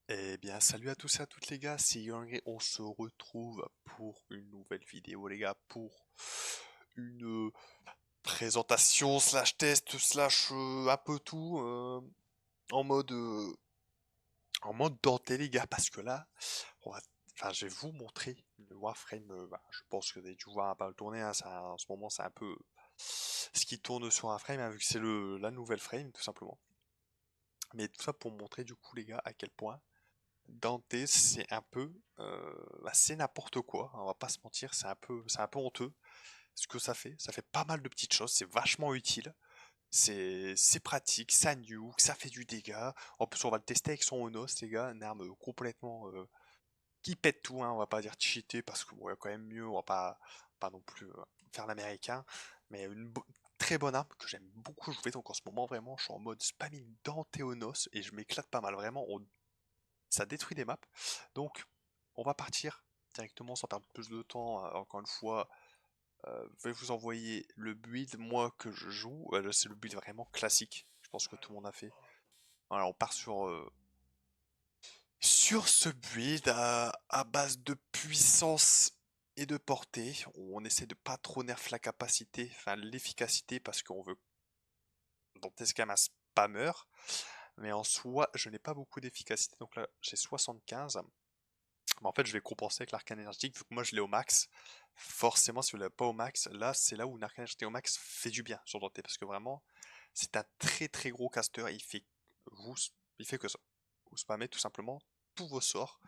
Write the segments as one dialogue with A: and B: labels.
A: Eh bien, salut à tous et à toutes les gars, c'est Young et on se retrouve pour une nouvelle vidéo les gars, pour une présentation slash test slash un peu tout en mode en mode Dante les gars, parce que là, on va, je vais vous montrer le Warframe, je pense que vous avez dû voir un peu le tourner, hein, en ce moment c'est un peu ce qui tourne sur un frame, hein, vu que c'est la nouvelle frame tout simplement. Mais tout ça pour montrer du coup les gars à quel point Dante, c'est un peu, c'est n'importe quoi, hein, on va pas se mentir, c'est un peu honteux ce que ça fait. Ça fait pas mal de petites choses, c'est vachement utile, c'est pratique, ça nuke, ça fait du dégât. En plus, on va le tester avec son Onos, les gars, une arme complètement qui pète tout, hein, on va pas dire cheater parce que bon, il y a quand même mieux, on va pas non plus faire l'américain, mais très bonne arme que j'aime beaucoup jouer. Donc en ce moment, vraiment, je suis en mode spamming Dante Onos et je m'éclate pas mal, vraiment. Ça détruit des maps. Donc, on va partir directement sans perdre plus de temps. Encore une fois, je vais vous envoyer le build, moi, que je joue. C'est le build vraiment classique. Je pense que tout le monde a fait. Voilà, on part sur ce build à base de puissance et de portée. On essaie de pas trop nerf la capacité, enfin l'efficacité, parce qu'on veut dans quand même un spammer. Mais en soi, je n'ai pas beaucoup d'efficacité. Donc là, j'ai 75. Mais en fait, je vais compenser avec l'arcane énergétique, vu que moi je l'ai au max. Forcément, si vous l'avez pas au max, là c'est là où l'arcane énergétique au max fait du bien sur Dante, parce que vraiment, c'est un très très gros caster. Vous, il fait que ça. Vous spammez tout simplement tous vos sorts.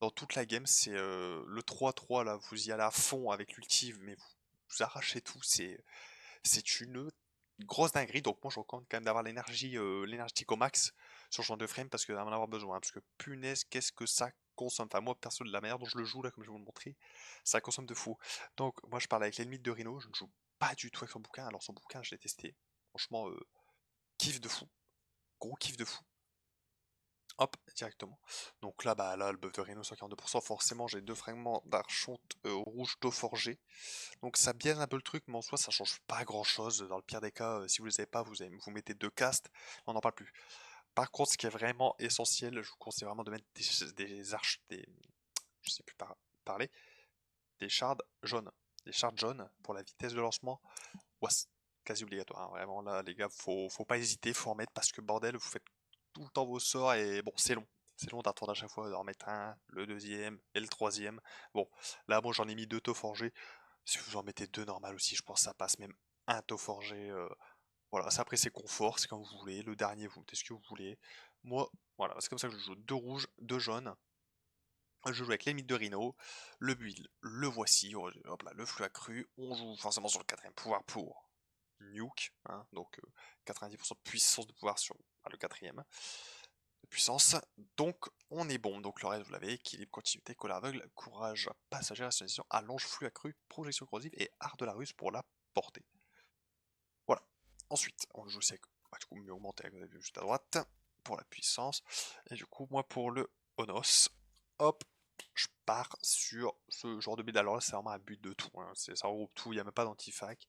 A: Dans toute la game, c'est le 3-3 là, vous y allez à fond avec l'ultive, mais vous arrachez tout. C'est une grosse dinguerie. Donc moi, je recommande quand même d'avoir l'énergétique au max sur ce genre de frame parce que d'en avoir besoin, hein. Parce que punaise, qu'est-ce que ça consomme. Enfin, moi, perso, de la manière dont je le joue là, comme je vais vous le montrer, ça consomme de fou. Donc, moi, je parle avec l'ennemi de Rhino. Je ne joue pas du tout avec son bouquin. Alors, son bouquin, je l'ai testé. Franchement, kiff de fou. Gros kiff de fou. Hop, directement. Donc là, là, le buff de Rhino 142%, forcément, j'ai deux fragments d'archonte rouge taux forgé. Donc ça biaise un peu le truc, mais en soi ça change pas grand chose. Dans le pire des cas, si vous les avez pas, vous mettez deux castes, on n'en parle plus. Par contre, ce qui est vraiment essentiel, je vous conseille vraiment de mettre des arches, je sais plus parler, des shards jaunes. Des shards jaunes pour la vitesse de lancement, ouais, c'est quasi obligatoire, hein. Vraiment là, les gars, faut pas hésiter, faut en mettre parce que bordel, vous faites tout le temps vos sorts et bon, c'est long. C'est long d'attendre à chaque fois d'en mettre un, le deuxième et le troisième. Bon, là, bon, j'en ai mis deux taux forgés. Si vous en mettez deux normal aussi, je pense que ça passe, même un taux forgé. Voilà, ça après c'est confort, c'est comme vous voulez. Le dernier, vous mettez ce que vous voulez. Moi, voilà, c'est comme ça que je joue. Deux rouges, deux jaunes. Je joue avec les mythes de Rhino. Le build, le voici. Hop là, le flux accru. On joue forcément sur le quatrième pouvoir pour Nuke, hein, donc 90% de puissance de pouvoir sur le quatrième de puissance. Donc on est bon. Donc le reste, vous l'avez, équilibre, continuité, colère aveugle, courage passager, rationalisation, allonge, flux accru, projection corrosive et art de la ruse pour la portée. Voilà. Ensuite, on joue aussi avec, du coup, mieux augmenté, vous avez vu juste à droite, pour la puissance. Et du coup, moi pour le Onos, hop, je pars sur ce genre de build. Alors là, c'est vraiment un but de tout, hein. Ça regroupe tout, il n'y a même pas d'antifac.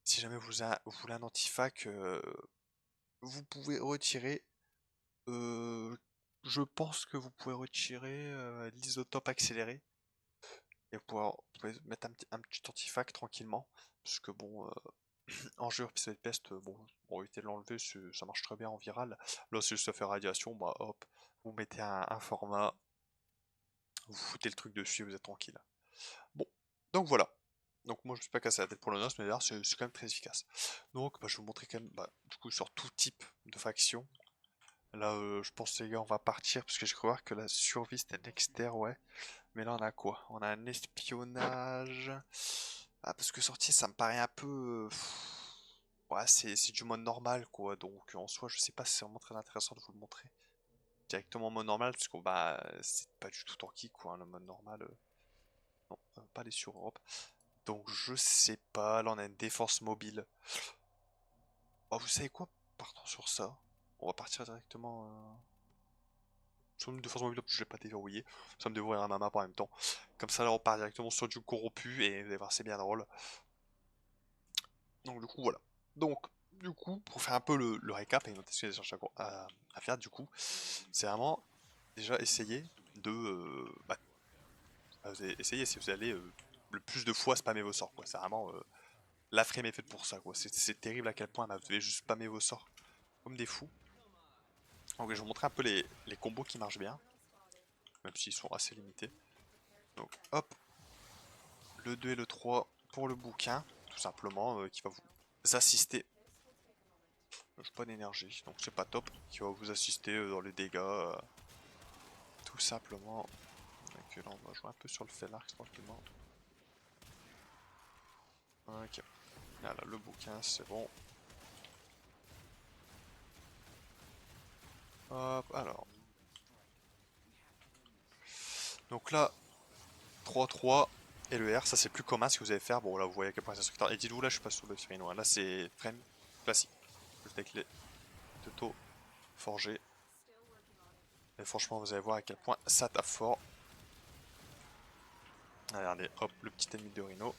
A: Si jamais vous voulez un antifac, vous pouvez retirer. euh, je pense que vous pouvez retirer l'isotope accéléré. Et vous pouvez mettre un petit antifac tranquillement. Parce que bon, en jeu de peste, bon, pour éviter de l'enlever, ça marche très bien en viral. Là, si ça fait radiation, bah hop, vous mettez un format, vous foutez le truc dessus et vous êtes tranquille. Bon, donc voilà. Donc moi je me suis pas cassé la tête pour le NOS, mais d'ailleurs c'est quand même très efficace. Donc je vais vous montrer quand même, du coup sur tout type de faction. Là je pense les gars on va partir, parce que je crois que la survie c'était Nexter, ouais. Mais là on a quoi? On a un espionnage. Ah, parce que sortir ça me paraît un peu... Ouais, c'est du mode normal quoi, donc en soi je sais pas si c'est vraiment très intéressant de vous le montrer directement en mode normal, parce que c'est pas du tout tanky quoi, hein, le mode normal. Non, pas les sur Europe. Donc je sais pas, là on a une défense mobile. Oh, vous savez quoi? Partons sur ça. On va partir directement sur une défense mobile, je vais pas déverrouiller. Ça me déverrouiller un map en même temps. Comme ça là on part directement sur du corrompu et vous allez voir c'est bien drôle. Donc du coup voilà. Donc du coup pour faire un peu le récap et noter ce qu'il y a à faire du coup, c'est vraiment déjà essayez de... essayez si vous allez le plus de fois spammer vos sorts, quoi. C'est vraiment... la frame est faite pour ça, quoi. C'est terrible à quel point bah, vous devez juste spammer vos sorts comme des fous. Donc je vais vous montrer un peu les combos qui marchent bien, même s'ils sont assez limités. Donc hop, le 2 et le 3 pour le bouquin, tout simplement, qui va vous assister. J'ai pas d'énergie, donc c'est pas top. Qui va vous assister dans les dégâts, tout simplement. Donc là on va jouer un peu sur le Felarx tranquillement. Ok, voilà le bouquin c'est bon. Hop, alors. Donc là, 3-3 et le R, ça c'est plus commun ce que vous allez faire. Bon là vous voyez à quel point c'est structuré. Et dites-vous là je suis pas sur le Ferino, là c'est frame classique. Juste avec les taux forgés. Et franchement vous allez voir à quel point ça tape fort. Regardez, hop, le petit ennemi de Rhino.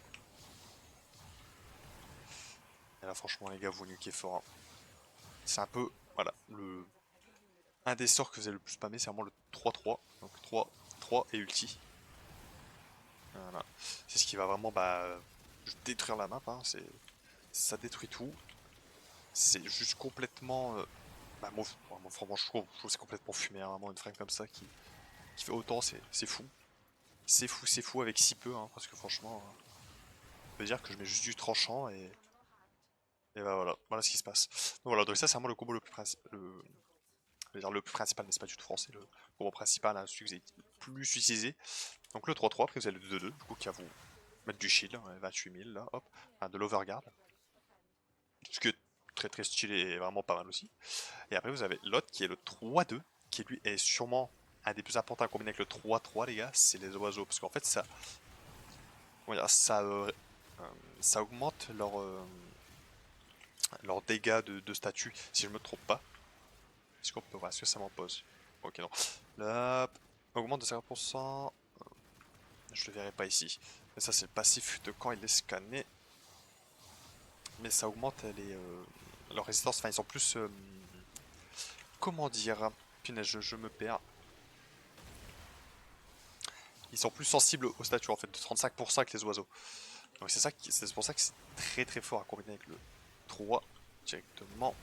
A: Et là franchement les gars vous nuquez fort. Hein. C'est un peu, voilà, un des sorts que vous avez le plus spammer c'est vraiment le 3-3. Donc 3 et ulti. Voilà. C'est ce qui va vraiment détruire la map. Hein. Ça détruit tout. C'est juste complètement... moi, franchement, je trouve que c'est complètement fumé. Hein, vraiment une frame comme ça qui fait autant, c'est fou. C'est fou avec si peu. Hein, parce que franchement, on peut dire que je mets juste du tranchant et bah voilà ce qui se passe. Donc voilà, donc ça c'est vraiment le combo le plus principal. Je veux dire le plus principal, mais c'est pas du tout français. Le combo principal, hein, celui que vous avez le plus utilisé. Donc le 3-3, après vous avez le 2-2, du coup qui va vous mettre du shield, 28 000 là, hop, enfin, de l'overguard. Ce qui est très très stylé et vraiment pas mal aussi. Et après vous avez l'autre qui est le 3-2, qui lui est sûrement un des plus importants à combiner avec le 3-3 les gars, c'est les oiseaux. Parce qu'en fait ça, ça augmente leur dégâts de statut, si je me trompe pas. Est-ce qu'on peut voir, est-ce que ça m'en pose? Ok non. Là, augmente de 50%. Je le verrai pas ici. Mais ça c'est le passif de quand il est scanné. Mais ça augmente leur résistance, enfin ils sont plus... comment dire? Punaise, je me perds. Ils sont plus sensibles aux statuts en fait, de 35% que les oiseaux. Donc c'est pour ça que c'est très très fort à combiner avec le 3 directement.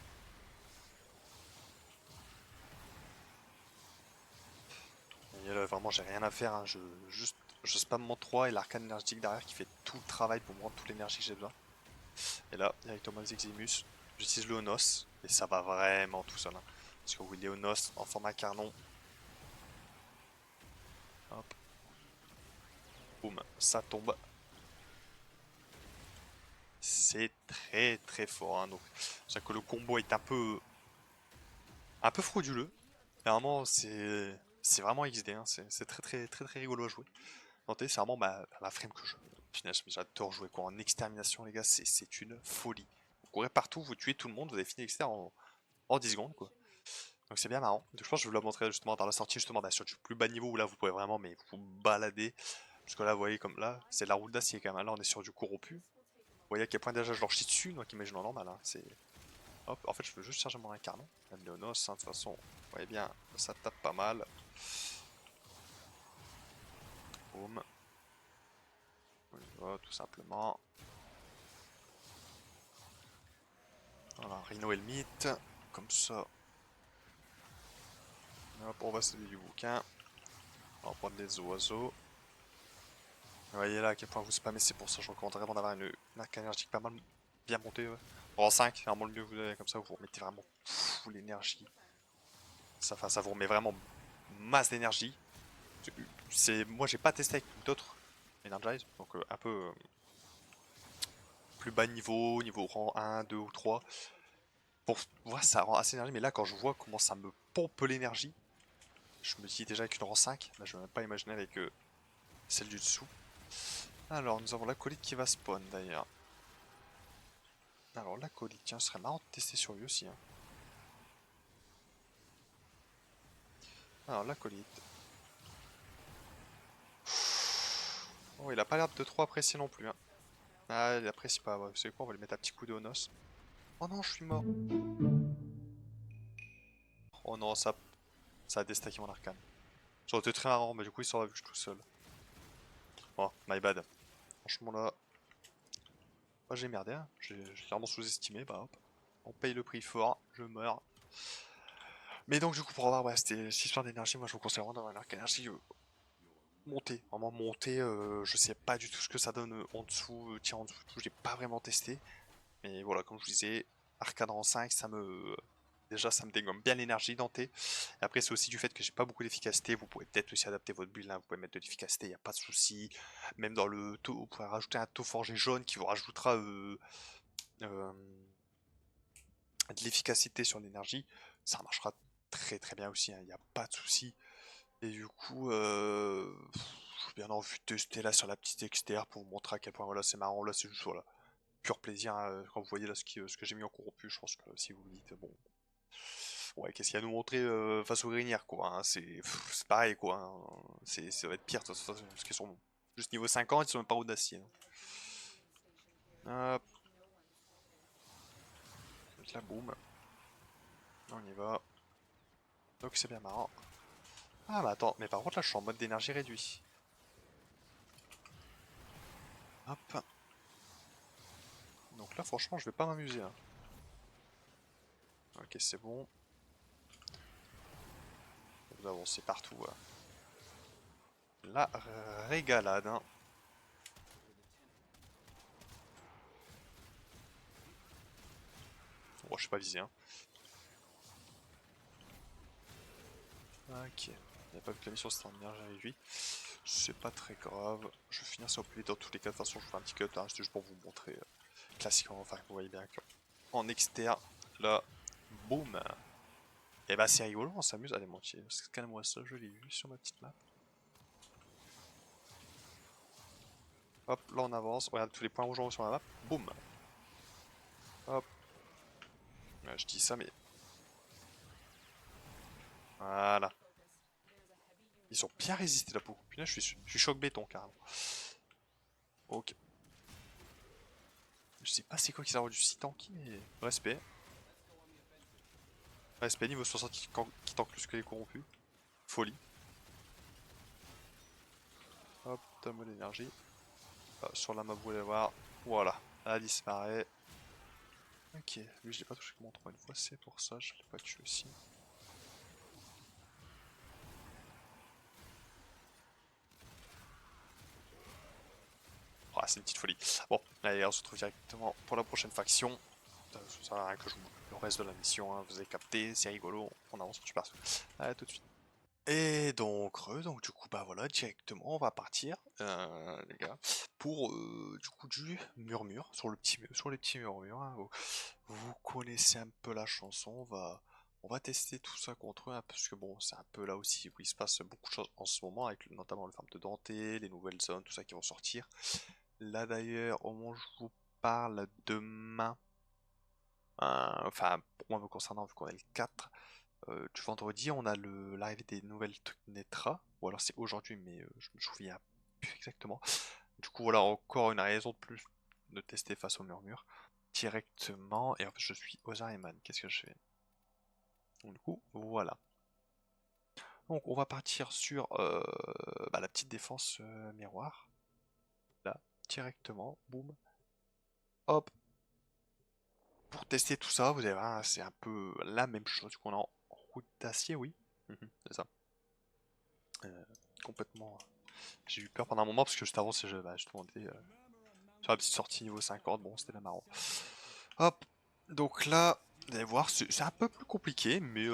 A: Et là vraiment j'ai rien à faire, hein. Je spam mon 3 et l'arcane énergétique derrière qui fait tout le travail pour me rendre toute l'énergie que j'ai besoin. Et là, directement avec Eximus, j'utilise le Onos, et ça va vraiment tout seul. Hein. Parce que oui, les Onos en format carnon. Hop. Boum, ça tombe. C'est très très fort. Hein. Donc, c'est que le combo est un peu frauduleux. Vraiment, c'est vraiment XD. Hein. C'est très très très très rigolo à jouer. Notez, c'est vraiment ma frame que je. Punaise, mais j'adore jouer quoi. En extermination, les gars, c'est une folie. Vous courez partout, vous tuez tout le monde, vous avez fini l'exter en 10 secondes quoi. Donc c'est bien marrant. Donc, je pense que je vais vous la montrer justement dans la sortie justement sur du plus bas niveau où là vous pouvez vraiment mais vous balader. Parce que là vous voyez comme là, c'est de la route d'acier quand même. Là on est sur du corrompu. Vous voyez à quel point déjà je leur chie dessus, donc imaginons normal. Hein. C'est. Hop, en fait je veux juste charger mon incarnon. Même Léonos, hein, de toute façon, vous voyez bien, ça tape pas mal. Boum. On y va tout simplement. Voilà, Rhino et le mythe. Comme ça. Hop, on va sauver du bouquin. On va prendre des oiseaux. Vous voyez là à quel point vous spammez, c'est pour ça que je recommande vraiment d'avoir une arc énergique pas mal bien montée. Ouais. En 5, c'est vraiment le mieux que vous avez, comme ça vous remettez vraiment full l'énergie. Ça vous remet vraiment masse d'énergie. Moi j'ai pas testé avec d'autres Energize, donc un peu plus bas niveau rang 1, 2 ou 3. Pour voir ça rend assez énergie, mais là quand je vois comment ça me pompe l'énergie, je me dis déjà avec une rang 5, là je vais même pas imaginer avec celle du dessous. Alors nous avons l'acolyte qui va spawn d'ailleurs. Alors l'acolyte, tiens, ce serait marrant de tester sur lui aussi. Hein. Alors l'acolyte. Oh, il a pas l'air de trop apprécier non plus. Hein. Ah, il apprécie pas. Ouais, vous savez quoi, on va lui mettre un petit coup de Onos. Oh non, je suis mort. Oh non, ça a déstacké mon arcane. Ça aurait été très marrant, mais du coup il s'en va vu que je suis tout seul. Bon, my bad. Franchement là, bah, j'ai merdé, hein. J'ai clairement sous-estimé, bah hop. On paye le prix fort, je meurs. Mais donc du coup pour avoir ouais, cette histoire d'énergie, moi je vous conseille vraiment d'avoir un arc énergie monté. Vraiment monté, je sais pas du tout ce que ça donne en dessous, tiens en dessous, j'ai pas vraiment testé. Mais voilà, comme je vous disais, arcade en 5, ça me... Déjà, ça me dégomme bien l'énergie dentée. Et après, c'est aussi du fait que j'ai pas beaucoup d'efficacité. Vous pouvez peut-être aussi adapter votre build, hein. Vous pouvez mettre de l'efficacité, il n'y a pas de souci. Même dans le taux, vous pouvez rajouter un taux forgé jaune qui vous rajoutera euh, de l'efficacité sur l'énergie. Ça marchera très très bien aussi, hein. Il n'y a pas de souci. Et du coup, j'ai bien envie de tester là sur la petite externe pour vous montrer à quel point voilà, c'est marrant. Là, c'est juste voilà, pur plaisir, hein. Quand vous voyez là ce que j'ai mis en corrompu, je pense que si vous vous dites, bon, ouais, qu'est-ce qu'il y a à nous montrer face aux grinières, quoi, hein, c'est pareil, quoi, hein. Ça va être pire, de toute façon, parce qu'ils sont juste niveau 50, ils sont même pas audacieux, hein. Hop, donc là, boum, on y va. Donc c'est bien marrant. Ah, mais attends, mais par contre là, je suis en mode d'énergie réduit. Hop. Donc là, franchement, je vais pas m'amuser, hein. Ok, c'est bon. Vous avancez partout. La régalade, hein. Bon, je sais pas viser, hein. Ok. Il n'y a pas vu que la mission c'était en énergie réduite. C'est pas très grave. Je vais finir ça au plus vite dans tous les cas. De toute façon, je vous fais un petit cut, hein. C'était juste pour vous montrer classiquement. Enfin, vous voyez bien qu'en externe, là, boum. Et bah, c'est rigolo, on s'amuse. Allez, mon petit, scanne-moi ça, je l'ai vu sur ma petite map. Hop, là on avance. Regarde tous les points rouges en haut sur la map. Boum. Hop. Ouais, je dis ça, mais. Voilà. Ils ont bien résisté là pour coup. Putain, je suis choc béton carrément. Ok. Je sais pas c'est quoi qui s'est rendu si tanky, mais. Respect. Respect niveau 60 qui tank plus que les corrompus. Folie. Hop, tome d'énergie. Sur la map, vous allez voir. Voilà. Elle disparaît. Ok, lui je l'ai pas touché comme 3 une fois, c'est pour ça, je l'ai pas tué aussi. Ah, c'est une petite folie. Bon, allez, on se retrouve directement pour la prochaine faction. Ça sert à rien que je vous montre le reste de la mission, hein. Vous avez capté, c'est rigolo, on avance super. Allez, tout de suite. Et donc du coup, bah voilà, directement, on va partir, les gars, pour du coup du murmure, sur les petits murmures, hein. Vous connaissez un peu la chanson, on va tester tout ça contre eux, hein, parce que bon, c'est un peu là aussi où il se passe beaucoup de choses en ce moment, avec notamment le farm de Dante, les nouvelles zones, tout ça qui vont sortir. Là d'ailleurs, au moment où je vous parle, demain, enfin, pour moi me concernant, vu qu'on est le 4, du vendredi, on a l'arrivée des nouvelles trucs Netra, ou alors c'est aujourd'hui, mais je me souviens plus exactement. Du coup, voilà, encore une raison de plus de tester face au murmure directement. Et en fait, je suis Ozariman. Qu'est-ce que je fais? Donc, du coup, voilà. Donc, on va partir sur bah, la petite défense miroir. Là, directement. Boum. Hop. Pour tester tout ça, vous allez voir, c'est un peu la même chose qu'on a en route d'acier, oui. C'est ça. Euh, complètement. J'ai eu peur pendant un moment parce que juste avant, bah, justement, on était sur la petite sortie niveau 50. Bon, c'était la marrant. Hop. Donc là, vous allez voir, c'est un peu plus compliqué, mais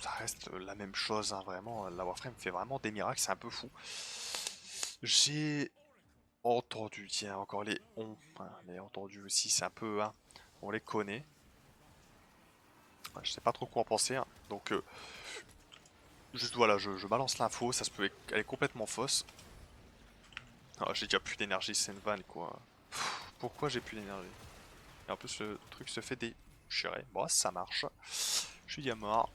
A: ça reste la même chose, hein, vraiment. La Warframe fait vraiment des miracles, c'est un peu fou. J'ai entendu, tiens, encore les on, hein, les entendu aussi, c'est un peu, hein, on les connaît. Ouais, je sais pas trop quoi en penser, hein. Donc, juste voilà, je balance l'info, ça se peut, elle est complètement fausse. Ah, j'ai déjà plus d'énergie, c'est une vanne quoi. Pourquoi j'ai plus d'énergie? Et en plus, le truc se fait déchirer. Bon, ça marche. Je suis mort.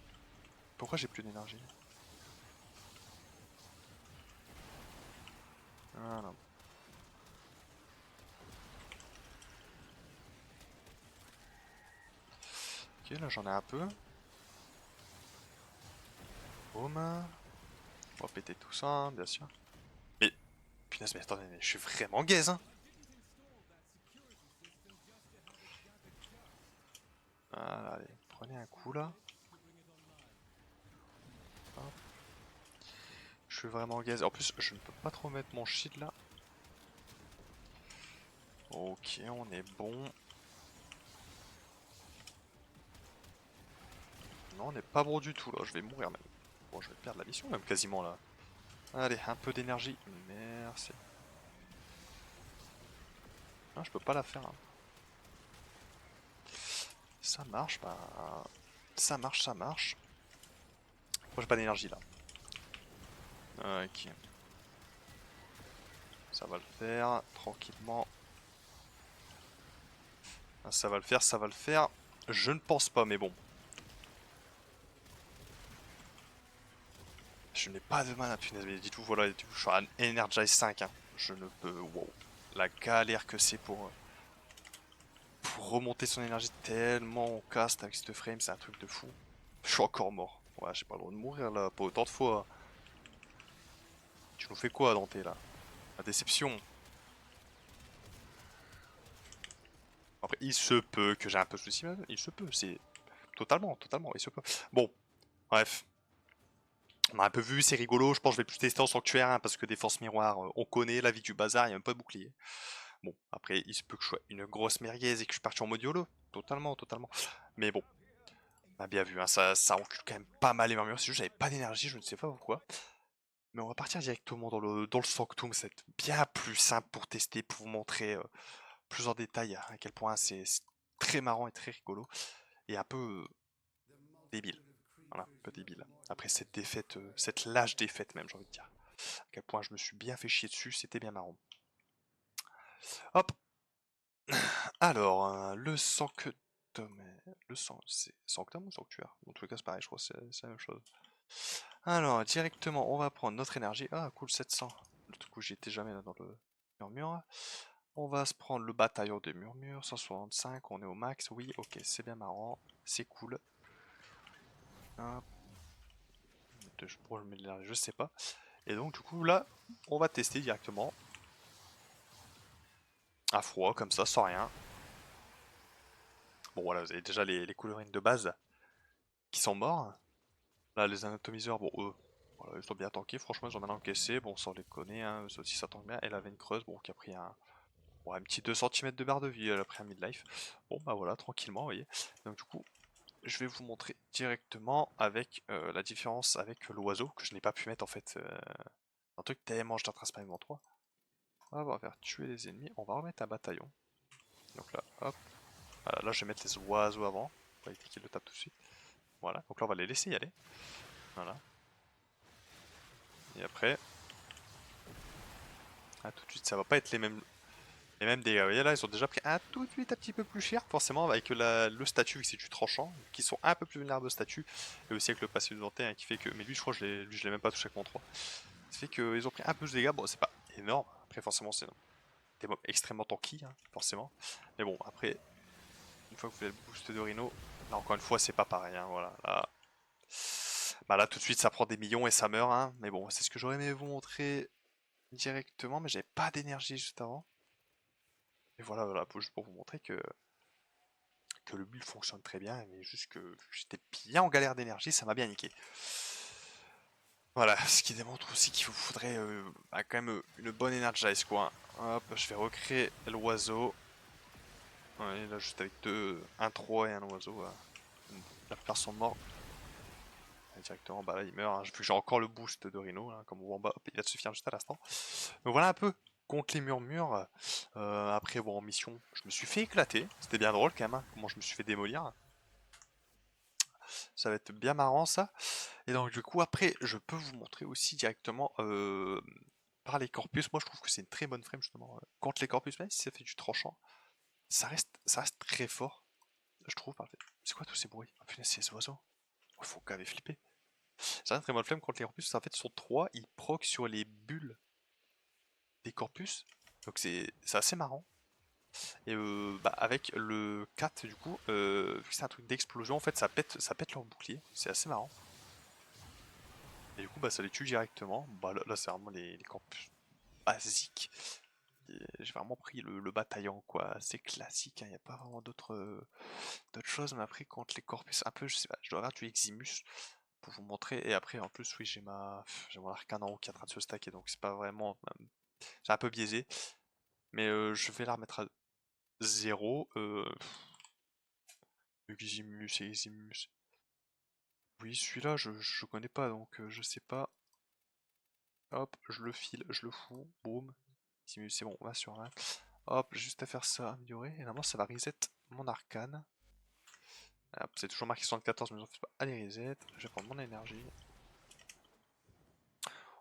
A: Pourquoi j'ai plus d'énergie? Voilà. Ok, là j'en ai un peu. Boum. On va péter tout ça, hein, bien sûr. Mais, punaise, mais attendez, mais je suis vraiment gaze, hein. Voilà, allez, prenez un coup là. Hop. Je suis vraiment gaze. En plus, je ne peux pas trop mettre mon shield là. Ok, on est bon. Non, on n'est pas bon du tout là, je vais mourir même. Bon, je vais perdre la mission même quasiment là. Allez, un peu d'énergie. Merci. Ah, je peux pas la faire. Hein. Ça marche, bah... Ça marche, ça marche. Moi j'ai pas d'énergie là. Ok. Ça va le faire, tranquillement. Ah, ça va le faire, ça va le faire. Je ne pense pas, mais bon. Je n'ai pas de mana, punaise, mais dites-vous, voilà, je suis à un Energize 5. Hein. Je ne peux... Wow. La galère que c'est pour remonter son énergie tellement on caste avec cette frame, c'est un truc de fou. Je suis encore mort. Ouais, j'ai pas le droit de mourir là, pas autant de fois. Tu nous fais quoi, Dante, là? La déception. Après, il se peut que j'ai un peu de soucis, il se peut, c'est... Totalement, totalement, il se peut. Bon, bref. On a un peu vu, c'est rigolo, je pense que je vais plus tester en sanctuaire, hein, parce que des forces miroirs, on connaît la vie du bazar, il n'y a même pas de bouclier. Bon, après, il se peut que je sois une grosse merguez et que je parte en mode YOLO. Totalement, totalement. Mais bon, on a bien vu, hein, ça recule quand même pas mal les murmures, c'est juste que j'avais pas d'énergie, je ne sais pas pourquoi. Mais on va partir directement dans le Sanctum, c'est bien plus simple pour tester, pour vous montrer plus en détail à quel point c'est très marrant et très rigolo. Et un peu débile. Voilà, un peu débile. Après cette défaite, cette lâche défaite même, j'ai envie de dire. À quel point je me suis bien fait chier dessus, c'était bien marrant. Hop. Alors, le sanctum. C'est sanctum ou sanctuaire? En tout cas, c'est pareil, je crois que c'est la même chose. Alors, directement, on va prendre notre énergie. Ah, cool, 700. Du coup, j'y étais jamais là dans le murmure. On va se prendre le bataillon des murmures. 165, on est au max. Oui, ok, c'est bien marrant. C'est cool. Hop. Pourquoi je mets de l'énergie, je sais pas. Et donc, du coup, là, on va tester directement. À froid, comme ça, sans rien. Bon, voilà, vous avez déjà les colorines de base qui sont morts. Là, les anatomiseurs, bon, eux, voilà, ils sont bien tankés. Franchement, ils ont bien encaissé. Bon, sans les connaît, hein, eux aussi, ça tank bien. Et la veine creuse, bon, qui a pris un petit 2 cm de barre de vie, elle a pris un midlife. Bon, bah voilà, tranquillement, vous voyez. Donc, du coup, je vais vous montrer directement avec la différence avec l'oiseau, que je n'ai pas pu mettre en fait. Un truc tellement je transparemment 3. On va faire tuer les ennemis, on va remettre un bataillon. Donc là, hop. Voilà, là je vais mettre les oiseaux avant, pour éviter qu'ils le tapent tout de suite. Voilà, donc là on va les laisser y aller. Voilà. Et après, ah, tout de suite, ça va pas être les mêmes dégâts. Vous voyez là, ils ont déjà pris un tout de suite un petit peu plus cher, forcément, avec le statut, vu que c'est du tranchant, qui sont un peu plus vulnérables au statut, et aussi avec le passé de Dante, hein, qui fait que. Mais lui, je crois que je l'ai même pas touché avec mon 3. Ça fait qu'ils ont pris un peu de dégâts, bon, c'est pas énorme, après, forcément, c'est des mobs extrêmement tanky, hein, forcément. Mais bon, après, une fois que vous avez le boost de Rhino, là, encore une fois, c'est pas pareil, hein, voilà. Là, bah là, tout de suite, ça prend des millions et ça meurt, hein. Mais bon, c'est ce que j'aurais aimé vous montrer directement, mais j'avais pas d'énergie juste avant. Et voilà, voilà, juste pour vous montrer que le build fonctionne très bien, mais juste que j'étais bien en galère d'énergie, ça m'a bien niqué. Voilà, ce qui démontre aussi qu'il vous faudrait bah, quand même une bonne energize quoi. Hop, je vais recréer l'oiseau. Ouais, là juste avec un 3 et un oiseau. Là. La plupart sont morts. Et directement, bah là il meurt. Hein. Vu que j'ai encore le boost de Rhino, là, comme vous voyez en bas, hop, il va te suffire juste à l'instant. Donc voilà un peu contre les murmures. Après, bon, en mission, je me suis fait éclater. C'était bien drôle quand même, hein, comment je me suis fait démolir. Ça va être bien marrant ça. Et donc du coup après je peux vous montrer aussi directement par les corpus. Moi je trouve que c'est une très bonne frame justement contre les corpus, même si ça fait du tranchant. Ça reste très fort, je trouve. C'est quoi tous ces bruits? Oh punaise, c'est ces oiseaux. Oh, faut qu'elle avait flippé. C'est une très bonne flemme contre les corpus. En fait sur 3, ils proc sur les bulles des corpus. Donc c'est assez marrant. Et bah, avec le 4 du coup, vu que c'est un truc d'explosion, en fait ça pète leur bouclier. C'est assez marrant. Et du coup, bah, ça les tue directement. Bah, là c'est vraiment les corps basiques. J'ai vraiment pris le bataillon, quoi. C'est classique, il n'y a pas vraiment d'autres choses. Mais après, contre les corpus, un peu, je sais pas, je dois avoir du Eximus pour vous montrer. Et après, en plus, oui, j'ai mon arcane en haut qui est en train de se stacker, donc c'est pas vraiment. C'est un peu biaisé. Mais je vais la remettre à 0. Eximus et Eximus. Oui, celui-là, je connais pas, donc je sais pas. Hop, je le file, je le fous, boum. Eximus, c'est bon, on va sur un. Hop, juste à faire ça, améliorer. Et normalement, ça va reset mon arcane. C'est toujours marqué 74, mais j'en fais pas. Allez, reset. Je vais prendre mon énergie.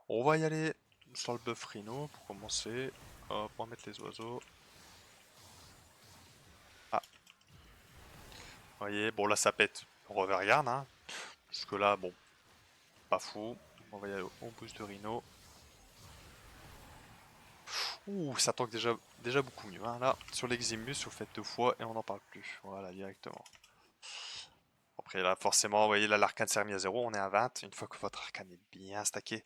A: On va y aller sur le buff Rhino pour commencer. Hop, on va mettre les oiseaux. Ah, vous voyez, bon là ça pète. On regarde, hein. Jusque là, bon, pas fou. On va y aller au boost de Rhino. Ouh, ça tank déjà beaucoup mieux. Hein. Là, sur l'Eximus, vous faites 2 fois et on n'en parle plus. Voilà, directement. Après, là, forcément, vous voyez, là, l'arcane s'est remis à 0. On est à 20. Une fois que votre arcane est bien stacké,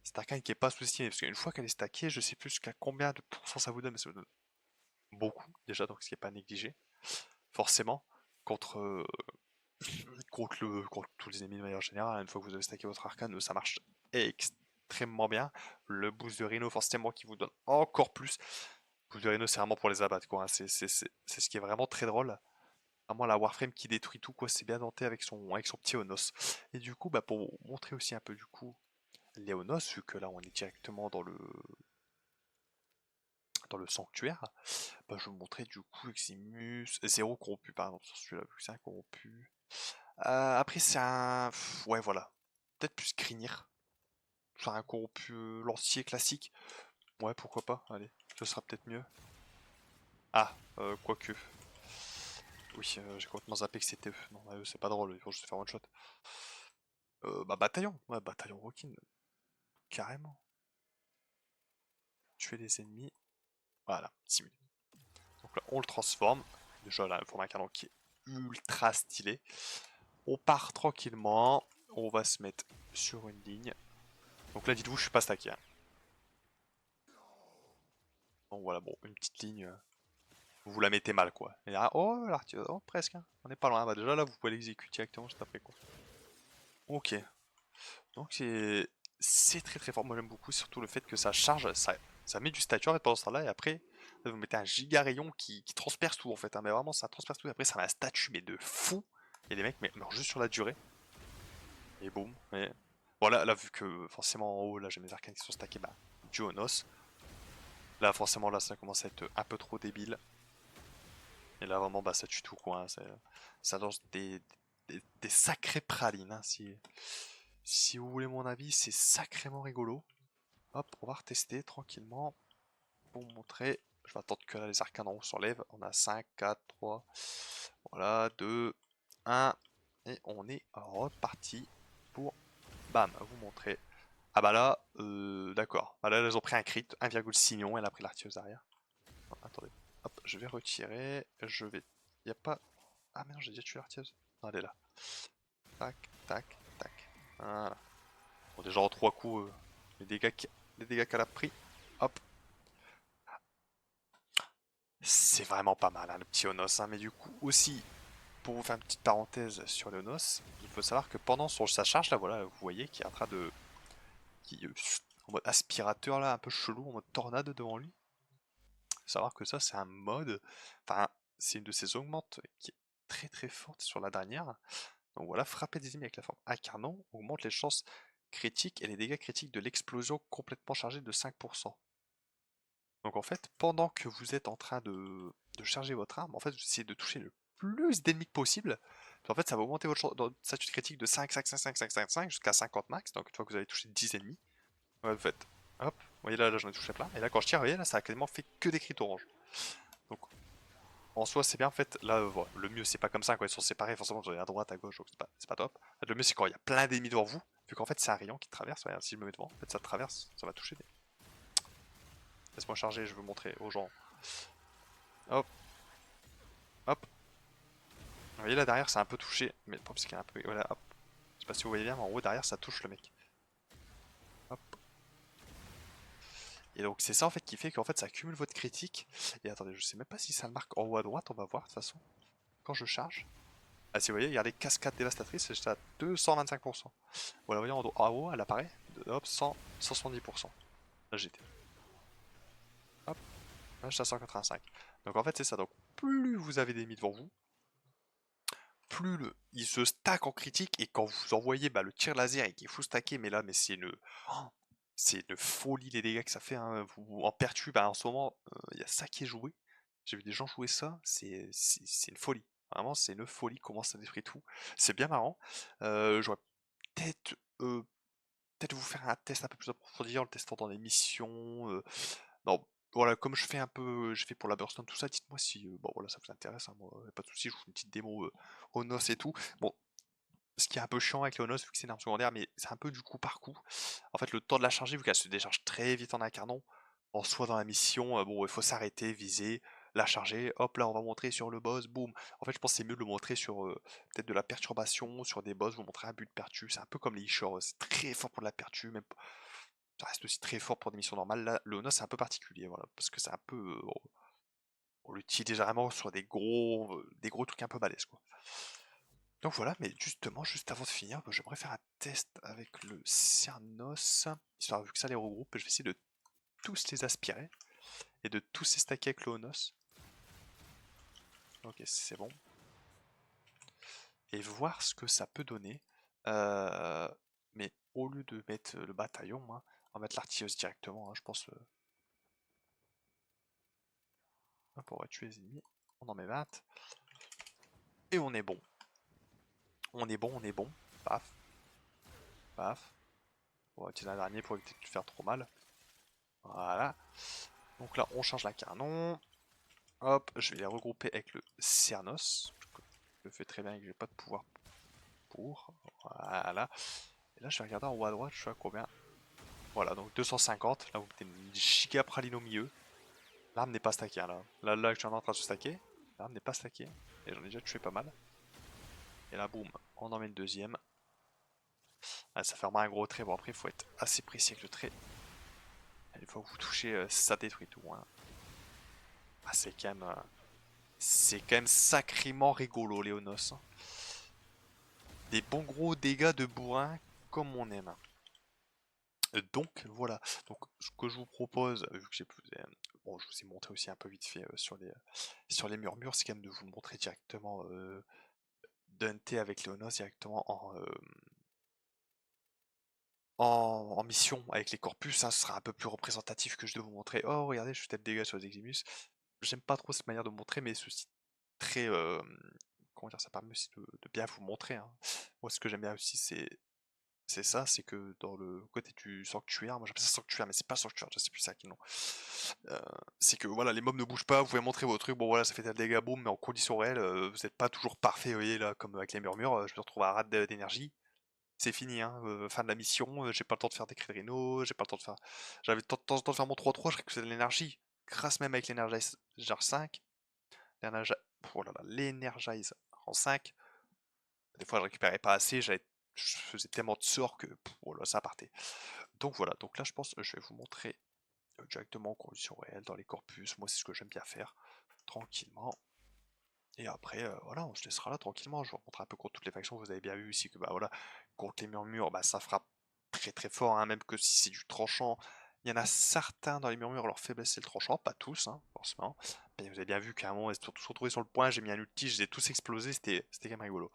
A: cette arcane qui est pas sous-estimée, parce qu'une fois qu'elle est stackée, je sais plus jusqu'à combien de pourcents ça vous donne, mais ça vous donne beaucoup, déjà, donc ce qui n'est pas négligé. Forcément, contre, contre tous les ennemis de manière générale, une fois que vous avez stacké votre arcane, ça marche extrêmement bien. Le boost de Rhino, forcément, qui vous donne encore plus. Le boost de Rhino, c'est vraiment pour les abattre, quoi. Hein. C'est ce qui est vraiment très drôle. Vraiment la Warframe qui détruit tout, quoi. C'est bien denté avec son petit Onos. Et du coup, bah, pour vous montrer aussi un peu, du coup, les Onos, vu que là, on est directement dans le sanctuaire, bah, je vais vous montrer du coup Eximus, 0 corrompu par exemple sur celui-là, vu que c'est un corrompu. Après c'est un... Ouais voilà, peut-être plus Grignir, c'est un corrompu lancier classique. Ouais pourquoi pas, allez, ce sera peut-être mieux. Ah, quoique. Oui, j'ai complètement zappé que c'était eux. Non, bah, eux c'est pas drôle, ils vont juste faire one shot. Bah bataillon, ouais bataillon Rockin, carrément. Tuer les ennemis, voilà, simulé. Donc là on le transforme, déjà là, il faut un canon qui est ultra stylé. On part tranquillement, on va se mettre sur une ligne. Donc là, dites-vous, je suis pas stacké. Hein. Donc voilà, bon, une petite ligne. Vous la mettez mal, quoi. Et là, oh, l'artillerie, oh, presque. Hein. On n'est pas loin. Bah, déjà là, vous pouvez l'exécuter directement juste après, quoi. Ok. Donc c'est très très fort. Moi, j'aime beaucoup, surtout le fait que ça charge, ça met du statut en fait pendant ce temps-là, et après, vous mettez un giga rayon qui transperce tout en fait. Hein. Mais vraiment, ça transperce tout. Et après, ça met un statut, mais de fou. Et les mecs meurent juste sur la durée. Et boum. Mais voilà, là, vu que forcément en haut, là, j'ai mes arcanes qui sont stackés, bah, du Onos. Là, forcément, là, ça commence à être un peu trop débile. Et là, vraiment, bah, ça tue tout, quoi. Hein. Ça lance des sacrées pralines. Hein. Si vous voulez mon avis, c'est sacrément rigolo. Hop, on va retester tranquillement pour vous montrer. Je vais attendre que là, les arcanes en haut s'enlèvent. On a 5, 4, 3, voilà, 2, 1. Et on est reparti pour, bam, vous montrer. Ah bah là, d'accord. Bah là, elles ont pris un crit, 1,6 million, elle a pris l'artilleuse arrière. Oh, attendez, hop, je vais retirer, je vais... Y a pas... Ah mais non, j'ai déjà tué l'artilleuse. Non, elle est là. Tac, tac, tac. Voilà. Bon, déjà en 3 coups, les dégâts qu'elle a pris. Hop. C'est vraiment pas mal, hein, le petit Onos. Hein, mais du coup, aussi, pour vous faire une petite parenthèse sur le Onos, il faut savoir que pendant sa charge, là, voilà, vous voyez qu'il est en train de... en mode aspirateur, là, un peu chelou, en mode tornade devant lui. Faut savoir que ça, c'est un mode... Enfin, c'est une de ces augmentes qui est très très forte sur la dernière. Donc voilà, frapper des ennemis avec la forme incarnant augmente les chances critiques et les dégâts critiques de l'explosion complètement chargée de 5%. Donc en fait, pendant que vous êtes en train de charger votre arme, en fait, vous essayez de toucher le plus d'ennemis que possible. Puis en fait, ça va augmenter votre statut critique de 5, 5, 5, 5, 5, 5, 5 jusqu'à 50 max. Donc une fois que vous avez touché 10 ennemis, ouais, vous faites hop, vous voyez là, j'en ai touché plein. Et là, quand je tire, vous voyez là, ça a quasiment fait que des crits orange. Donc en soi, c'est bien en fait. Là, voilà, le mieux, c'est pas comme ça, quand ils sont séparés, forcément, vous avez à droite, à gauche, donc c'est pas top. Le mieux, c'est quand il y a plein d'ennemis devant vous, vu qu'en fait, c'est un rayon qui traverse. Regarde, si je me mets devant, en fait, ça traverse, ça va toucher des. Laisse-moi charger, je veux montrer aux gens. Hop, hop. Vous voyez là derrière, c'est un peu touché, mais le problème, c'est qu'il y a un peu. Voilà, hop. Je sais pas si vous voyez bien, mais en haut, derrière, ça touche le mec. Et donc c'est ça en fait qui fait qu'en fait ça accumule votre critique. Et attendez, je sais même pas si ça le marque en haut à droite, on va voir de toute façon. Quand je charge. Ah si vous voyez, regardez, cascade dévastatrice, j'étais à 225%. Voilà, vous voyez en haut, elle apparaît. Hop, 170%. Là j'étais. Hop, là j'étais à 185. Donc en fait c'est ça, donc plus vous avez d'ennemis devant vous, plus il se stack en critique, et quand vous envoyez le tir laser et qu'il faut stacker, mais là mais c'est une folie les dégâts que ça fait, hein. En pertu, en ce moment, il y a ça qui est joué. J'ai vu des gens jouer ça, c'est une folie. Vraiment, c'est une folie comment ça détruit tout. C'est bien marrant. J'aurais peut-être peut-être vous faire un test un peu plus approfondi en le testant dans les missions. Non, voilà, comme je fais pour la Burstone, tout ça, dites-moi si bon voilà ça vous intéresse, hein, moi, pas de soucis, je vous fais une petite démo au NOS et tout. Bon, ce qui est un peu chiant avec le NOS, vu que c'est une arme secondaire, mais c'est un peu du coup par coup. En fait, le temps de la charger, vu qu'elle se décharge très vite en un canon, en soit dans la mission, bon, il faut s'arrêter, viser, la charger, hop là, on va montrer sur le boss, boum. En fait, je pense que c'est mieux de le montrer sur peut-être de la perturbation, sur des boss, vous montrer un but de pertu, c'est un peu comme les Ishor, c'est très fort pour de la pertu, même ça reste aussi très fort pour des missions normales. Là, le NOS c'est un peu particulier, voilà, parce que c'est un peu, on l'utilise vraiment sur des gros trucs un peu balèzes, quoi. Donc voilà, mais justement, juste avant de finir, j'aimerais faire un test avec le Cernos, histoire vu que ça les regroupe, je vais essayer de tous les aspirer et de tous les stacker avec le Onos. Ok, c'est bon. Et voir ce que ça peut donner. Euh, mais au lieu de mettre le bataillon, moi, on va mettre l'artilleuse directement, hein, je pense. On va tuer les ennemis. On en met 20. Et on est bon. On est bon, on est bon. Paf. Paf. On va utiliser un dernier pour éviter de faire trop mal. Voilà. Donc là, on change la canon. Hop, je vais les regrouper avec le Cernos. Je le fais très bien et que j'ai pas de pouvoir pour. Voilà. Et là, je vais regarder en haut à droite, je suis à combien? Voilà, donc 250. Là, vous mettez une giga praline au milieu. L'arme n'est pas stackée, hein, là. Je suis en train de se stacker. L'arme n'est pas stackée. Et j'en ai déjà tué pas mal. Et là, boum, on en met une deuxième. Ah, ça fait vraiment un gros trait. Bon, après, il faut être assez précis avec le trait. Et une fois que vous touchez, ça détruit tout, hein. Ah, c'est quand même sacrément rigolo, Léonos, hein. Des bons gros dégâts de bourrin comme on aime. Donc voilà, donc ce que je vous propose, vu que bon, je vous ai montré aussi un peu vite fait sur les murmures, c'est quand même de vous le montrer directement Dante avec Léonos directement en mission avec les corpus, hein, ce sera un peu plus représentatif que je de vous montrer. Oh regardez, je fais peut-être dégâts sur les Eximus. J'aime pas trop cette manière de montrer, mais ceci très comment dire, ça permet aussi de bien vous montrer, hein. Moi ce que j'aime bien aussi c'est ça, c'est que dans le côté du sanctuaire, moi j'appelle ça sanctuaire, mais c'est pas sanctuaire, je sais plus ça qui nom. Euh, c'est que voilà, les mobs ne bougent pas, vous pouvez montrer vos trucs, bon voilà, ça fait tel dégâts, boum, mais en conditions réelles, vous n'êtes pas toujours parfait, vous voyez là, comme avec les murmures, je me retrouve à rat d'énergie, c'est fini, hein, fin de la mission, j'ai pas le temps de faire des cris de rhino, j'ai pas le temps de faire. J'avais de temps en temps de faire mon 3-3, je récupérais de l'énergie, grâce même avec l'Energize genre 5, oh là là, l'Energize en 5, des fois je récupérais pas assez, je faisais tellement de sorts que voilà, ça partait. Donc voilà, donc là je pense je vais vous montrer directement en conditions réelles dans les corpus, moi c'est ce que j'aime bien faire, tranquillement. Et après, voilà, on se laissera là tranquillement, je vous montre un peu contre toutes les factions, vous avez bien vu ici que bah voilà, contre les murmures, bah ça frappe très très fort, hein, même que si c'est du tranchant, il y en a certains dans les murmures, leur faiblesse c'est le tranchant, pas tous, hein, forcément. Mais vous avez bien vu qu'à un moment, ils se sont tous retrouvés sur le point, j'ai mis un ulti, je les ai tous explosés, c'était quand même rigolo.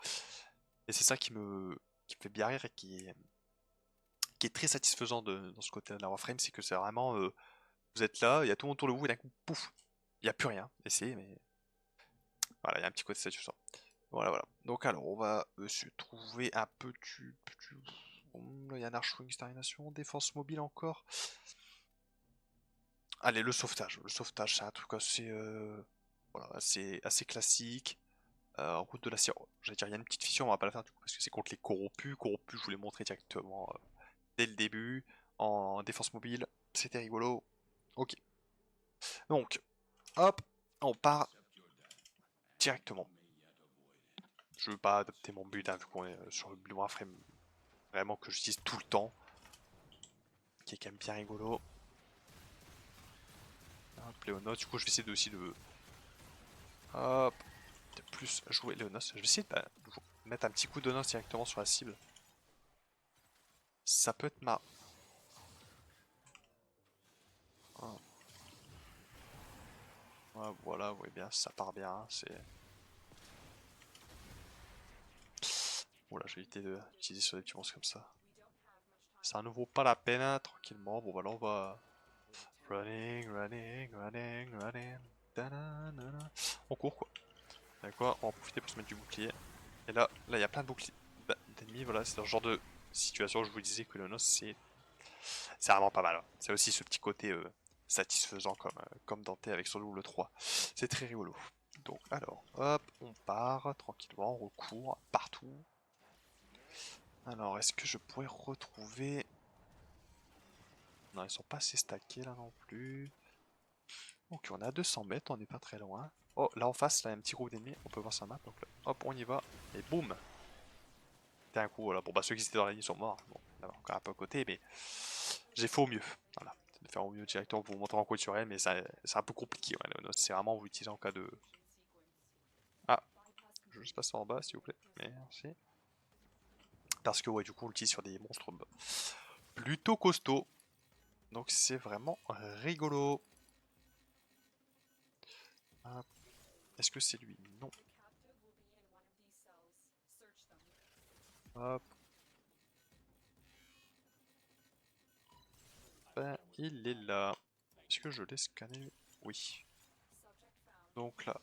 A: Et c'est ça qui me fait bien rire et qui est très satisfaisant dans ce côté de la Warframe, c'est que c'est vraiment, vous êtes là, il y a tout autour de vous, et d'un coup, pouf, il n'y a plus rien. Essayez, mais voilà, il y a un petit côté satisfaisant. Voilà, voilà. Donc alors, on va se trouver un peu Là, il y a un Archwing Stagnation, défense mobile encore. Allez, le sauvetage. Le sauvetage, c'est un truc assez, voilà, assez classique. En route de la cire. J'allais dire, il y a une petite fission, on va pas la faire du coup, parce que c'est contre les corrompus. Corrompus, je vous l'ai montré directement dès le début. En défense mobile, c'était rigolo. Ok. Donc, hop, on part directement. Je veux pas adapter mon build, hein, vu qu'on est sur le Blue Warframe vraiment que j'utilise tout le temps, qui est quand même bien rigolo. Hop, Léonos, du coup je vais essayer aussi de... Hop, de plus jouer Léonos. Je vais essayer de mettre un petit coup de noce directement sur la cible. Ça peut être marrant. Ouais, voilà, vous voyez bien, ça part bien, hein, c'est... Oula, j'ai évité d'utiliser sur des petits monstres comme ça. Ça ne vaut pas la peine, hein, tranquillement. Bon, voilà, on va... Running, running, running, running... Ta-na-na-na. On court, quoi. D'accord, on va en profiter pour se mettre du bouclier. Et là, il y a plein de boucliers d'ennemis, voilà, c'est dans ce genre de situation, je vous disais que le NOS, c'est vraiment pas mal. Hein. C'est aussi ce petit côté satisfaisant comme Dante avec son double 3. C'est très rigolo. Donc, alors, hop, on part tranquillement, on recourt partout. Alors, est-ce que je pourrais retrouver... Non, ils sont pas assez stackés là non plus. Ok, on est à 200 mètres, on n'est pas très loin. Oh, là en face, là, il y a un petit groupe d'ennemis, on peut voir sa map. Donc là, hop, on y va, et boum. C'était un coup, voilà. Bon, bah ceux qui étaient dans la ligne sont morts. Bon, il y en a encore un peu à côté, mais j'ai fait au mieux. Voilà, c'est de faire au mieux directement pour vous montrer en quoi sur elle, mais c'est un peu compliqué. Ouais, c'est vraiment vous l'utilisez en cas de... Ah, je vais juste passer en bas, s'il vous plaît. Merci. Parce que, ouais, du coup, on l'utilise sur des monstres plutôt costauds. Donc c'est vraiment rigolo. Est-ce que c'est lui? Non. Hop. Ben, il est là. Est-ce que je l'ai scanné? Oui. Donc là,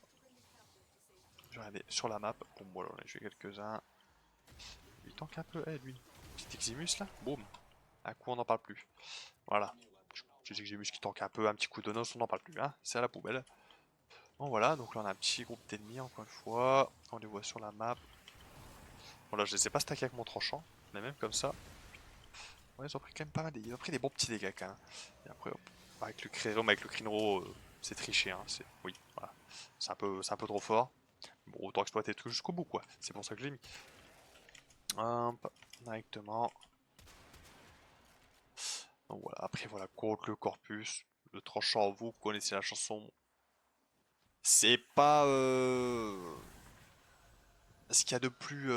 A: je vais aller sur la map. Bon, voilà, on a joué quelques-uns. Il tank un peu, lui. Petit Eximus là, boum. Un coup, on n'en parle plus. Voilà. Petit Eximus qui tank un peu, un petit coup de noce, on n'en parle plus, hein. C'est à la poubelle. Bon, voilà, donc là, on a un petit groupe d'ennemis, encore une fois. On les voit sur la map. Bon, là, je les ai pas stackés avec mon tranchant, mais même comme ça. Ouais, ils ont pris quand même pas mal. Ils ont pris des bons petits dégâts quand même. Et après, hop, avec le Crérom, avec le Crinro, c'est triché, hein. Oui, voilà. C'est un peu trop fort. Bon, autant exploiter tout jusqu'au bout, quoi. C'est pour ça que je l'ai mis. Hop, directement. Donc voilà, après voilà, contre le corpus, le tranchant, vous connaissez la chanson. C'est pas ce qu'il y a de plus...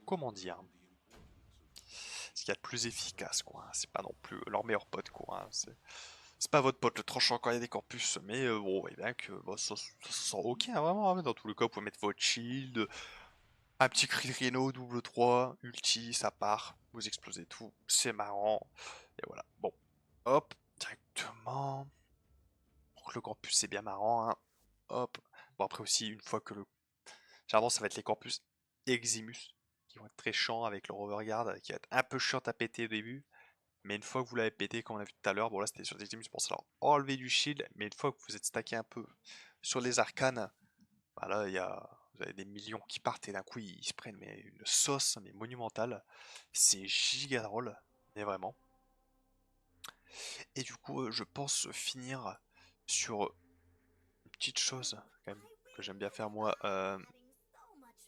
A: comment dire? Ce qu'il y a de plus efficace, quoi. Hein. C'est pas non plus leur meilleur pote, quoi. Hein. C'est pas votre pote le tranchant quand il y a des corpus, mais bon, ouais, bien que bon, ça sent ok, hein, vraiment. Hein. Dans tous les cas, vous pouvez mettre votre shield, un petit cri de Rhino, double 3, ulti, ça part, vous explosez tout, c'est marrant. Et voilà, bon, hop, directement. Donc le campus c'est bien marrant, hein. Hop. Bon après aussi, une fois que le... Généralement ça va être les campus Eximus, qui vont être très chiants avec leur overguard, qui va être un peu chiant à péter au début. Mais une fois que vous l'avez pété, comme on a vu tout à l'heure, bon là c'était sur des Eximus pour ça leur enlever du shield, mais une fois que vous êtes stacké un peu sur les arcanes, bah là vous avez des millions qui partent et d'un coup ils se prennent mais une sauce mais monumentale. C'est giga drôle, mais vraiment. Et du coup je pense finir sur une petite chose quand même que j'aime bien faire moi,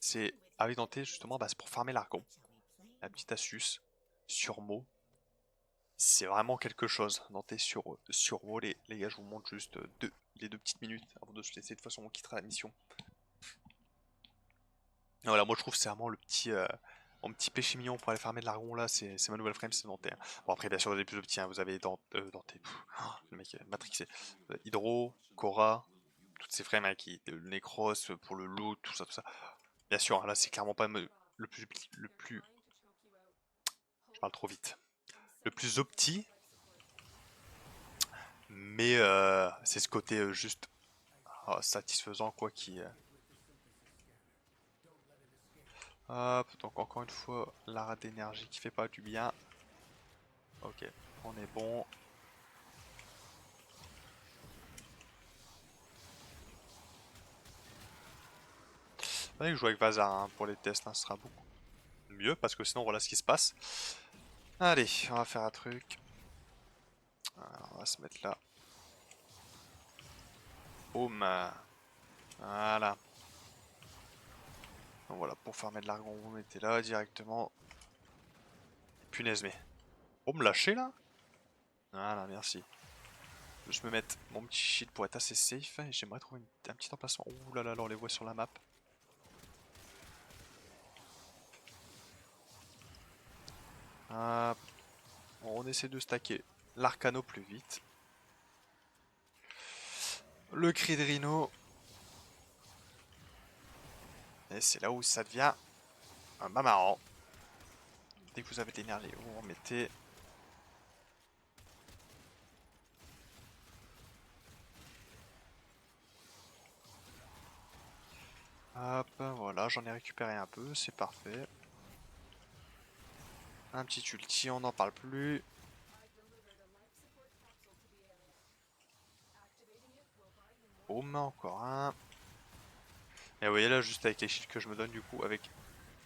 A: c'est avec Dante justement, bah, c'est pour farmer l'argon. La petite astuce, surmot, c'est vraiment quelque chose. Dante surmot, les gars, je vous montre juste les 2 petites minutes avant de se laisser, de toute façon on quittera la mission. Et voilà, moi je trouve que c'est vraiment mon petit péché mignon pour aller farmer de l'argon là, c'est ma nouvelle frame, c'est Dante. Hein. Bon après bien sûr vous avez plus petits, hein, vous avez Dante, le mec matrixé, Hydro, Cora, toutes ces frames hein, le Necros pour le loot, tout ça, tout ça. Bien sûr, là c'est clairement pas le plus, je parle trop vite, le plus opti, mais c'est ce côté juste satisfaisant quoi qui... Hop, donc encore une fois, la rate d'énergie qui fait pas du bien. Ok, on est bon. Faudrait que je joue avec Vazar hein, pour les tests, hein, ce sera beaucoup mieux parce que sinon voilà ce qui se passe. Allez, on va faire un truc. Alors, on va se mettre là. Boum. Voilà. Donc voilà, pour farmer de l'argon, vous mettez là directement. Punaise mais. Oh me lâcher là. Voilà, merci. je me mette mon petit shield pour être assez safe. Et j'aimerais trouver un petit emplacement. Ouh là là, là, on les voit sur la map. Hop. On essaie de stacker l'arcano plus vite. Le cri de Rhino. Et c'est là où ça devient un bas marrant. Dès que vous avez l'énergie, vous remettez. Hop, voilà, j'en ai récupéré un peu, c'est parfait. Un petit ulti, on n'en parle plus. Oh, mais encore un. Et vous voyez là, juste avec les shields que je me donne, du coup, avec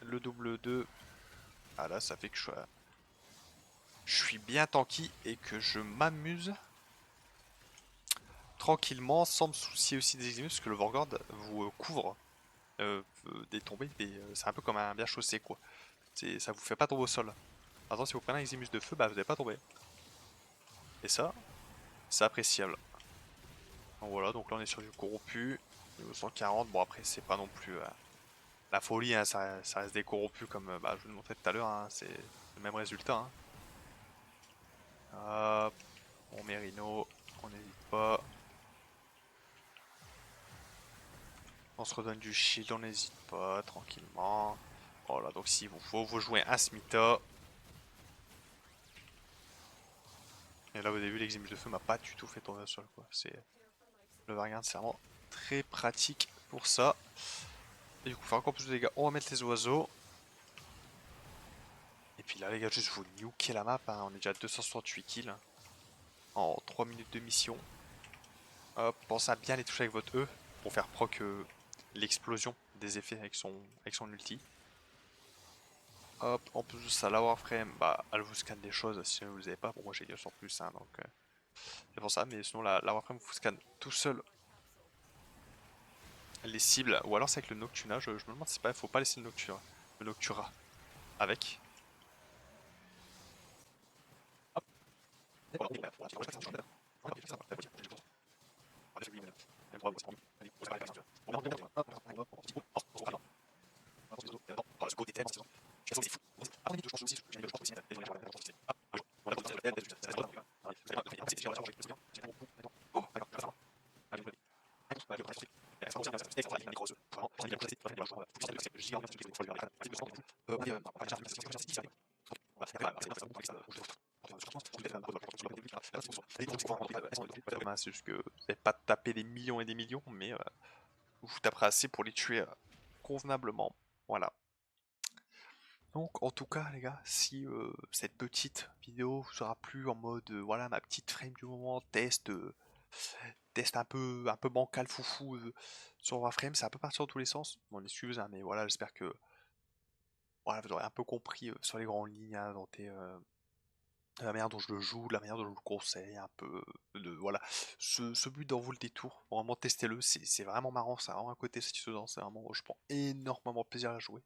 A: le double 2. Ah là, ça fait que je suis bien tanky et que je m'amuse tranquillement, sans me soucier aussi des ennemis, parce que le Vorgord vous couvre des tombées. C'est un peu comme un bien chaussé, quoi. Ça vous fait pas tomber au sol. Par exemple, si vous prenez un Eximus de feu, bah vous n'allez pas tomber. Et ça, c'est appréciable. Donc voilà, donc là on est sur du corrompu. Niveau 140, bon après c'est pas non plus la folie, hein, ça reste des corrompus comme bah, je vous le montrais tout à l'heure, hein, c'est le même résultat. Hein. Hop, on met Rhino, on n'hésite pas. On se redonne du shield, on n'hésite pas, tranquillement. Voilà, donc s'il vous faut, vous jouez un Smita. Et là, vous avez vu, l'eximus de feu m'a pas du tout fait tomber au sol, quoi. Le Vargard, c'est vraiment très pratique pour ça. Et du coup, faire encore plus de dégâts, on va mettre les oiseaux. Et puis là, les gars, juste vous nuker la map. Hein. On est déjà à 268 kills en 3 minutes de mission. Hop, pensez à bien les toucher avec votre E pour faire proc l'explosion des effets avec son ulti. Hop, en plus de ça, la Warframe, bah, elle vous scanne des choses si vous avez pas. Bon, moi j'ai dit sur plus, hein, donc c'est pour ça. Mais sinon, la Warframe vous scanne tout seul les cibles. Ou alors c'est avec le Noctuna. Je me demande si pas, faut pas laisser le Noctura avec. C'est juste que vous n'allez pas taper des millions et des millions, mais vous taperez assez pour les tuer convenablement. Voilà. Donc en tout cas les gars, si cette petite vidéo vous aura plu en mode voilà ma petite frame du moment, test un peu bancal foufou sur Warframe, ça peut partir dans tous les sens. Mon excuse hein, mais voilà j'espère que voilà, vous aurez un peu compris sur les grandes lignes, hein, la manière dont je le joue, la manière dont je le conseille, un peu voilà. Ce but d'en vaut le détour, vraiment testez-le, c'est vraiment marrant, ça a vraiment un côté satisfaisant, c'est vraiment, je prends énormément de plaisir à jouer.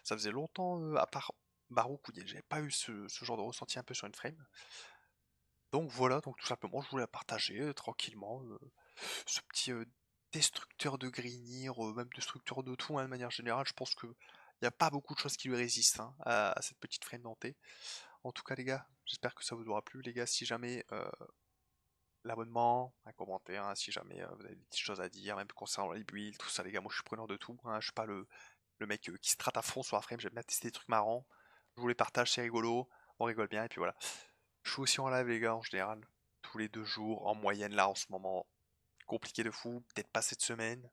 A: Ça faisait longtemps, à part Barouk, où j'avais pas eu ce genre de ressenti un peu sur une frame. Donc voilà, donc tout simplement, je voulais la partager tranquillement, ce petit destructeur de Grignir, même destructeur de tout, hein, de manière générale, je pense que il n'y a pas beaucoup de choses qui lui résistent hein, à cette petite frame dentée. En tout cas les gars, j'espère que ça vous aura plu les gars, si jamais l'abonnement, un commentaire, hein, si jamais vous avez des petites choses à dire, même concernant les builds, tout ça les gars, moi je suis preneur de tout, hein, je suis pas le mec qui se trate à fond sur la frame, j'aime bien tester des trucs marrants, je vous les partage, c'est rigolo, on rigole bien, et puis voilà. Je suis aussi en live les gars en général, tous les 2 jours, en moyenne là en ce moment, compliqué de fou, peut-être pas cette semaine,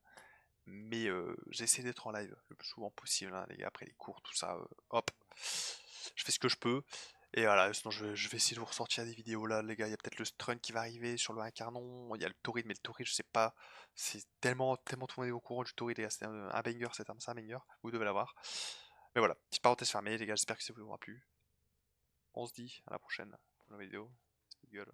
A: mais j'essaie d'être en live le plus souvent possible, hein, les gars, après les cours, tout ça, hop, je fais ce que je peux. Et voilà, sinon je vais essayer de vous ressortir des vidéos là, les gars. Il y a peut-être le Strun qui va arriver sur le Incarnon. Il y a le Torrid, mais le Torrid, je sais pas. C'est tellement tout le monde est au courant du Torrid, les gars. C'est un banger, c'est un banger. Vous devez l'avoir. Mais voilà, petite parenthèse fermée, les gars. J'espère que ça vous aura plu. On se dit à la prochaine pour la vidéo. Gueule.